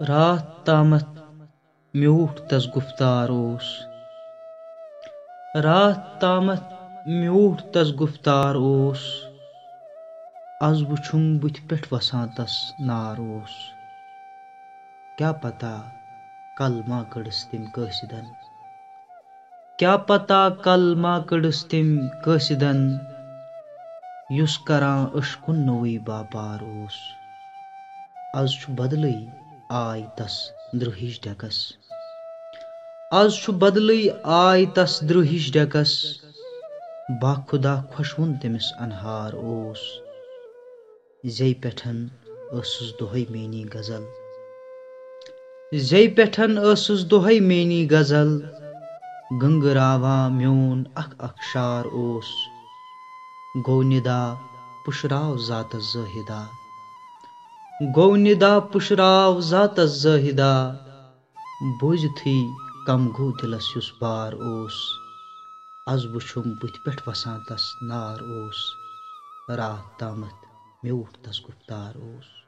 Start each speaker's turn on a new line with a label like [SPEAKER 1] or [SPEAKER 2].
[SPEAKER 1] रात तामत म्यूठ तस गुफ्तार ओस। रात तामत म्यूठ तस गुफ्तार ओस। आज वुछुम बुथ पेठ वसान तस नार ओस। क्या पता कल मा कड़स तिम कसिदन। क्या पता कल मा कड़स तिम कसिदन। युस करां अशकुन नवै बापार ओस। आज छु बदलै आय तस द्रुहिश ढकस। आज छु बदलै आय तस द्रुहिश ढकस। बाखुदा खुशवुन तमिस अनहार ओस। जै पेठन ٲسٕس دۄہے میٛٲنی غزل। زے پٮ۪ٹھن ٲسٕس دۄہے میٛٲنی غزل۔ گنگراوان میون اکھ اکھ شار اوس۔ گوٚو نِدا پُشراو ذاتس زٲہِدا۔ گوٚو نِدا پُشراو ذاتس زٲہِدا۔ بوٗزِتھٕے کم گوٚو دِلس یُس بار اوس۔ از وُچھُم بٕتھِ پٮ۪ٹھ وسان تس نار اوس۔ راتھ تامتھ میوٗٹھ تس گُفتار اوس۔